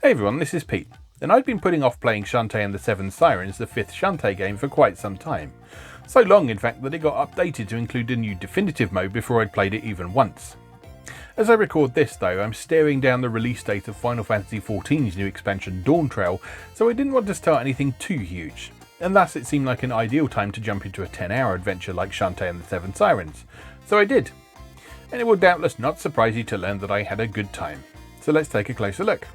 Hey everyone, this is Pete, and I've been putting off playing Shantae and the Seven Sirens, the 5th Shantae game, for quite some time. So long in fact that it got updated to include a new definitive mode before I'd played it even once. As I record this though, I'm staring down the release date of Final Fantasy XIV's new expansion Dawn Trail, so I didn't want to start anything too huge, and thus it seemed like an ideal time to jump into a 10-hour adventure like Shantae and the Seven Sirens. So I did, and it will doubtless not surprise you to learn that I had a good time. So let's take a closer look.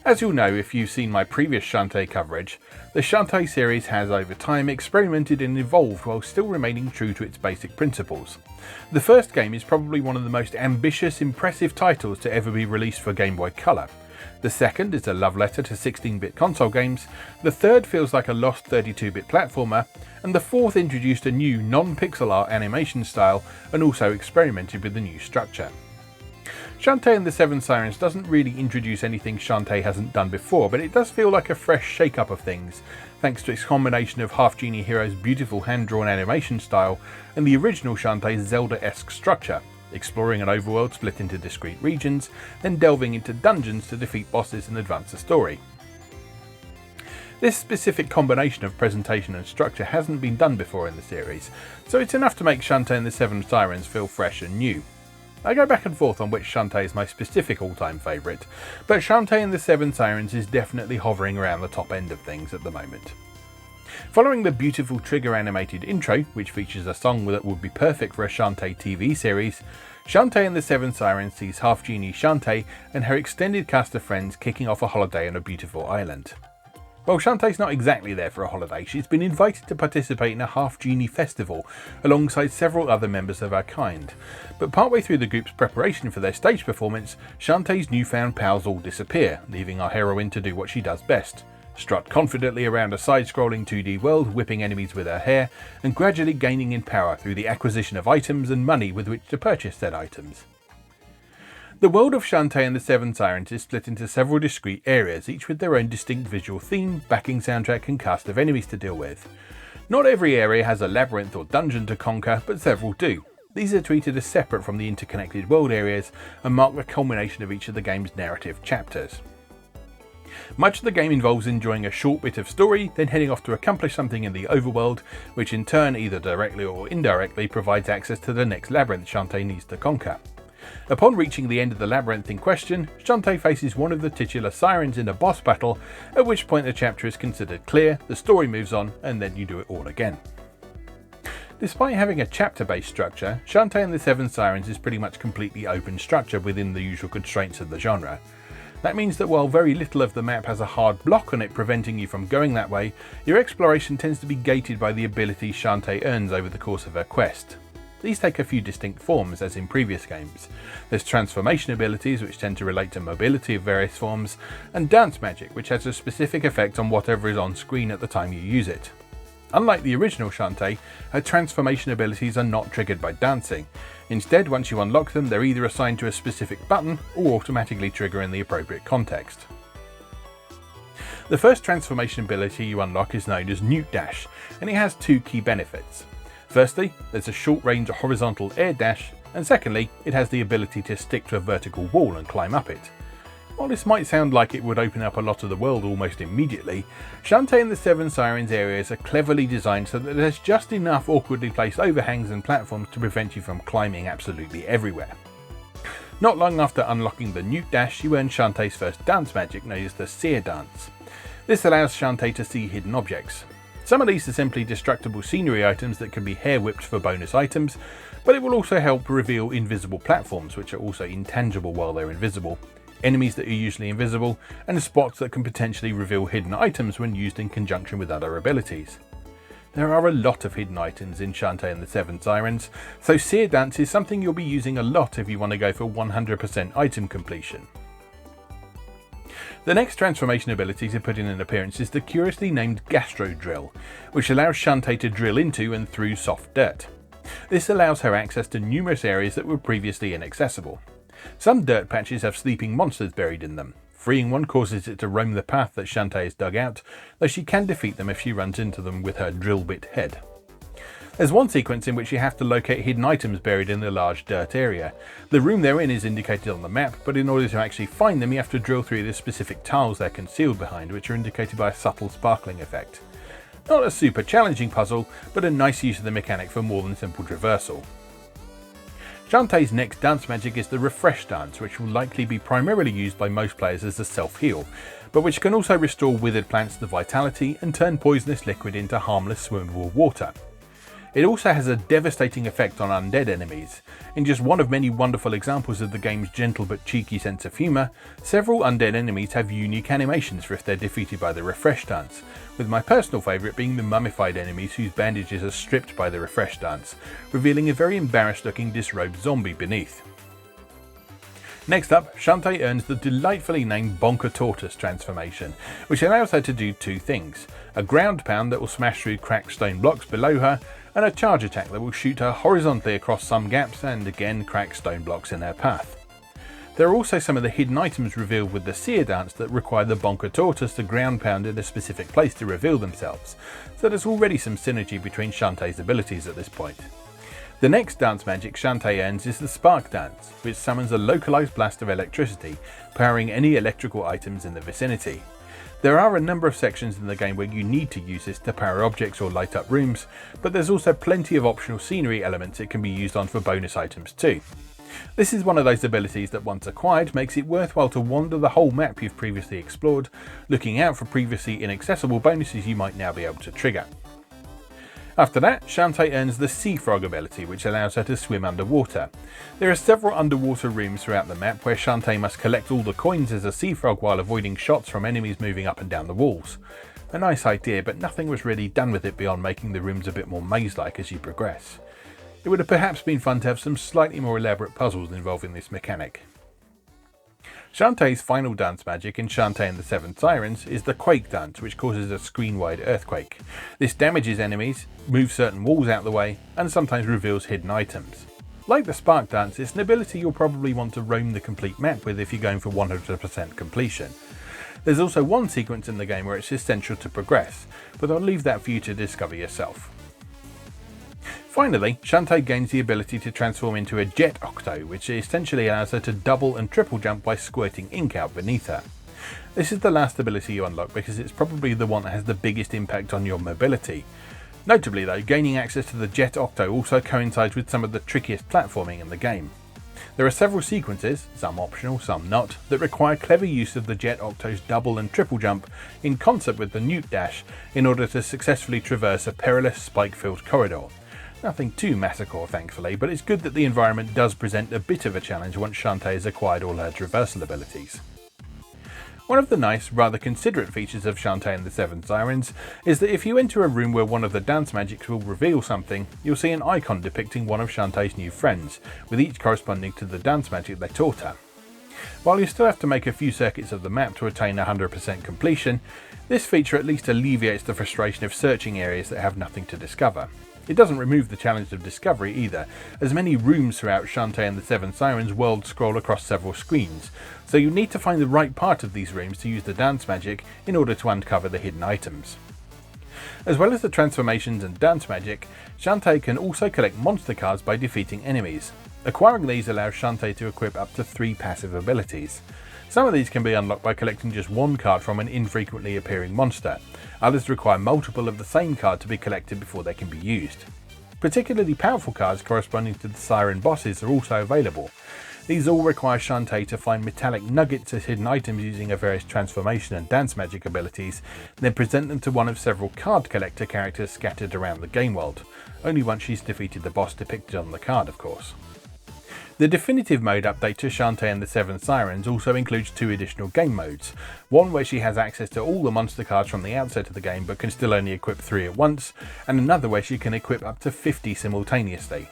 As you'll know if you've seen my previous Shantae coverage, the Shantae series has over time experimented and evolved while still remaining true to its basic principles. The first game is probably one of the most ambitious, impressive titles to ever be released for Game Boy Color. The second is a love letter to 16-bit console games, the third feels like a lost 32-bit platformer, and the fourth introduced a new non-pixel art animation style and also experimented with a new structure. Shantae and the Seven Sirens doesn't really introduce anything Shantae hasn't done before, but it does feel like a fresh shake-up of things, thanks to its combination of half Genie Hero's beautiful hand-drawn animation style and the original Shantae's Zelda-esque structure, exploring an overworld split into discrete regions, then delving into dungeons to defeat bosses and advance the story. This specific combination of presentation and structure hasn't been done before in the series, so it's enough to make Shantae and the Seven Sirens feel fresh and new. I go back and forth on which Shantae is my specific all-time favourite, but Shantae and the Seven Sirens is definitely hovering around the top end of things at the moment. Following the beautiful trigger animated intro, which features a song that would be perfect for a Shantae TV series, Shantae and the Seven Sirens sees half Genie Shantae and her extended cast of friends kicking off a holiday on a beautiful island. Well, Shantae's not exactly there for a holiday. She's been invited to participate in a Half Genie festival alongside several other members of her kind. But partway through the group's preparation for their stage performance, Shantae's newfound pals all disappear, leaving our heroine to do what she does best: strut confidently around a side-scrolling 2D world, whipping enemies with her hair, and gradually gaining in power through the acquisition of items and money with which to purchase said items. The world of Shantae and the Seven Sirens is split into several discrete areas, each with their own distinct visual theme, backing soundtrack and cast of enemies to deal with. Not every area has a labyrinth or dungeon to conquer, but several do. These are treated as separate from the interconnected world areas and mark the culmination of each of the game's narrative chapters. Much of the game involves enjoying a short bit of story, then heading off to accomplish something in the overworld, which in turn, either directly or indirectly, provides access to the next labyrinth Shantae needs to conquer. Upon reaching the end of the labyrinth in question, Shantae faces one of the titular sirens in a boss battle, at which point the chapter is considered clear, the story moves on, and then you do it all again. Despite having a chapter-based structure, Shantae and the Seven Sirens is pretty much completely open structure within the usual constraints of the genre. That means that while very little of the map has a hard block on it preventing you from going that way, your exploration tends to be gated by the abilities Shantae earns over the course of her quest. These take a few distinct forms, as in previous games. There's transformation abilities, which tend to relate to mobility of various forms, and dance magic, which has a specific effect on whatever is on screen at the time you use it. Unlike the original Shantae, her transformation abilities are not triggered by dancing. Instead, once you unlock them, they're either assigned to a specific button or automatically trigger in the appropriate context. The first transformation ability you unlock is known as Nuke Dash, and it has two key benefits. Firstly, there's a short-range horizontal air dash, and secondly, it has the ability to stick to a vertical wall and climb up it. While this might sound like it would open up a lot of the world almost immediately, Shantae and the Seven Sirens areas are cleverly designed so that there's just enough awkwardly placed overhangs and platforms to prevent you from climbing absolutely everywhere. Not long after unlocking the Nuke Dash, you earn Shantae's first dance magic, known as the Seer Dance. This allows Shantae to see hidden objects. Some of these are simply destructible scenery items that can be hair-whipped for bonus items, but it will also help reveal invisible platforms, which are also intangible while they're invisible, enemies that are usually invisible, and spots that can potentially reveal hidden items when used in conjunction with other abilities. There are a lot of hidden items in Shantae and the Seven Sirens, so Seer Dance is something you'll be using a lot if you want to go for 100% item completion. The next transformation ability to put in an appearance is the curiously named Gastro Drill, which allows Shantae to drill into and through soft dirt. This allows her access to numerous areas that were previously inaccessible. Some dirt patches have sleeping monsters buried in them. Freeing one causes it to roam the path that Shantae has dug out, though she can defeat them if she runs into them with her drill bit head. There's one sequence in which you have to locate hidden items buried in a large dirt area. The room they're in is indicated on the map, but in order to actually find them you have to drill through the specific tiles they're concealed behind, which are indicated by a subtle sparkling effect. Not a super challenging puzzle, but a nice use of the mechanic for more than simple traversal. Shantae's next dance magic is the refresh dance, which will likely be primarily used by most players as a self-heal, but which can also restore withered plants to vitality and turn poisonous liquid into harmless swimmable water. It also has a devastating effect on undead enemies. In just one of many wonderful examples of the game's gentle but cheeky sense of humour, several undead enemies have unique animations for if they're defeated by the refresh dance, with my personal favourite being the mummified enemies whose bandages are stripped by the refresh dance, revealing a very embarrassed looking disrobed zombie beneath. Next up, Shantae earns the delightfully named Bonker Tortoise transformation, which allows her to do two things: a ground pound that will smash through cracked stone blocks below her, and a charge attack that will shoot her horizontally across some gaps and again crack stone blocks in her path. There are also some of the hidden items revealed with the Seer dance that require the Bonker Tortoise to ground pound in a specific place to reveal themselves, so there's already some synergy between Shantae's abilities at this point. The next dance magic Shantae earns is the Spark Dance, which summons a localized blast of electricity, powering any electrical items in the vicinity. There are a number of sections in the game where you need to use this to power objects or light up rooms, but there's also plenty of optional scenery elements it can be used on for bonus items too. This is one of those abilities that once acquired makes it worthwhile to wander the whole map you've previously explored, looking out for previously inaccessible bonuses you might now be able to trigger. After that, Shantae earns the Sea Frog ability, which allows her to swim underwater. There are several underwater rooms throughout the map where Shantae must collect all the coins as a sea frog while avoiding shots from enemies moving up and down the walls. A nice idea, but nothing was really done with it beyond making the rooms a bit more maze-like as you progress. It would have perhaps been fun to have some slightly more elaborate puzzles involving this mechanic. Shantae's final dance magic in Shantae and the Seven Sirens is the Quake Dance, which causes a screen-wide earthquake. This damages enemies, moves certain walls out of the way, and sometimes reveals hidden items. Like the Spark Dance, it's an ability you'll probably want to roam the complete map with if you're going for 100% completion. There's also one sequence in the game where it's essential to progress, but I'll leave that for you to discover yourself. Finally, Shantae gains the ability to transform into a Jet Octo, which essentially allows her to double and triple jump by squirting ink out beneath her. This is the last ability you unlock because it's probably the one that has the biggest impact on your mobility. Notably though, gaining access to the Jet Octo also coincides with some of the trickiest platforming in the game. There are several sequences, some optional, some not, that require clever use of the Jet Octo's double and triple jump in concert with the Newt Dash in order to successfully traverse a perilous spike-filled corridor. Nothing too massacre thankfully, but it's good that the environment does present a bit of a challenge once Shantae has acquired all her traversal abilities. One of the nice, rather considerate features of Shantae and the Seven Sirens is that if you enter a room where one of the dance magics will reveal something, you'll see an icon depicting one of Shantae's new friends, with each corresponding to the dance magic they taught her. While you still have to make a few circuits of the map to attain 100% completion, this feature at least alleviates the frustration of searching areas that have nothing to discover. It doesn't remove the challenge of discovery either, as many rooms throughout Shantae and the Seven Sirens world scroll across several screens, so you need to find the right part of these rooms to use the dance magic in order to uncover the hidden items. As well as the transformations and dance magic, Shantae can also collect monster cards by defeating enemies. Acquiring these allows Shantae to equip up to 3 passive abilities. Some of these can be unlocked by collecting just one card from an infrequently appearing monster. Others require multiple of the same card to be collected before they can be used. Particularly powerful cards corresponding to the Siren bosses are also available. These all require Shantae to find metallic nuggets as hidden items using her various transformation and dance magic abilities, then present them to one of several card collector characters scattered around the game world, only once she's defeated the boss depicted on the card of course. The definitive mode update to Shantae and the Seven Sirens also includes 2 additional game modes, one where she has access to all the monster cards from the outset of the game but can still only equip 3 at once, and another where she can equip up to 50 simultaneously.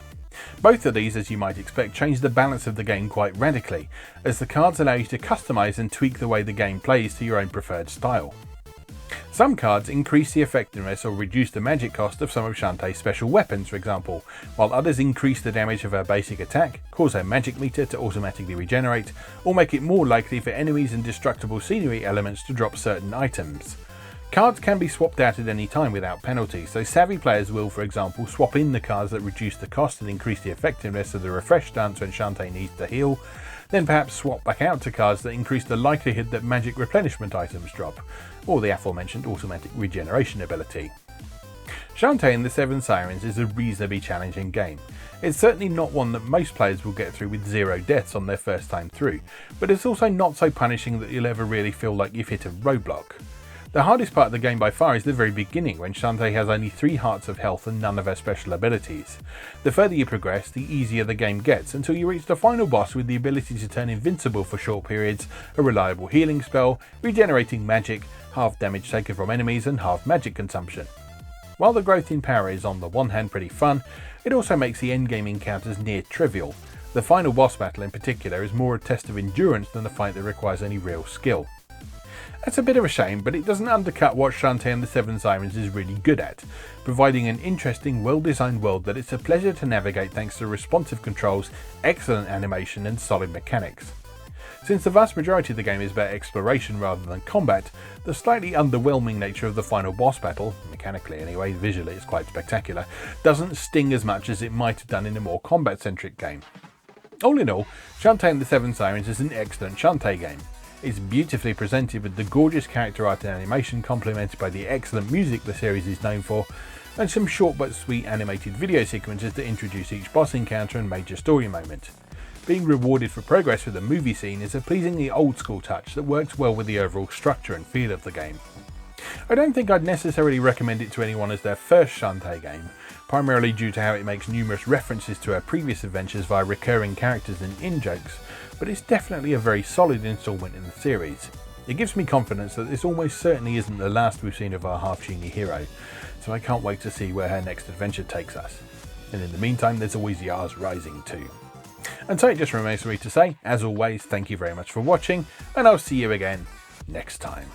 Both of these, as you might expect, change the balance of the game quite radically, as the cards allow you to customize and tweak the way the game plays to your own preferred style. Some cards increase the effectiveness or reduce the magic cost of some of Shantae's special weapons, for example, while others increase the damage of her basic attack, cause her magic meter to automatically regenerate, or make it more likely for enemies and destructible scenery elements to drop certain items. Cards can be swapped out at any time without penalty, so savvy players will, for example, swap in the cards that reduce the cost and increase the effectiveness of the refresh stance when Shantae needs to heal, then perhaps swap back out to cards that increase the likelihood that magic replenishment items drop, or the aforementioned automatic regeneration ability. Shantae and the Seven Sirens is a reasonably challenging game. It's certainly not one that most players will get through with 0 deaths on their first time through, but it's also not so punishing that you'll ever really feel like you've hit a roadblock. The hardest part of the game by far is the very beginning, when Shantae has only 3 hearts of health and none of her special abilities. The further you progress, the easier the game gets, until you reach the final boss with the ability to turn invincible for short periods, a reliable healing spell, regenerating magic, half damage taken from enemies and half magic consumption. While the growth in power is on the one hand pretty fun, it also makes the endgame encounters near trivial. The final boss battle in particular is more a test of endurance than a fight that requires any real skill. That's a bit of a shame, but it doesn't undercut what Shantae and the Seven Sirens is really good at, providing an interesting, well-designed world that it's a pleasure to navigate thanks to responsive controls, excellent animation and solid mechanics. Since the vast majority of the game is about exploration rather than combat, the slightly underwhelming nature of the final boss battle, mechanically anyway, visually it's quite spectacular, doesn't sting as much as it might have done in a more combat-centric game. All in all, Shantae and the Seven Sirens is an excellent Shantae game. It's beautifully presented with the gorgeous character art and animation complemented by the excellent music the series is known for, and some short but sweet animated video sequences that introduce each boss encounter and major story moment. Being rewarded for progress with a movie scene is a pleasingly old school touch that works well with the overall structure and feel of the game. I don't think I'd necessarily recommend it to anyone as their first Shantae game, primarily due to how it makes numerous references to her previous adventures via recurring characters and in-jokes, but it's definitely a very solid installment in the series. It gives me confidence that this almost certainly isn't the last we've seen of our half Genie Hero, so I can't wait to see where her next adventure takes us. And in the meantime, there's always Yars Rising too. And so it just remains for me to say, as always, thank you very much for watching, and I'll see you again next time.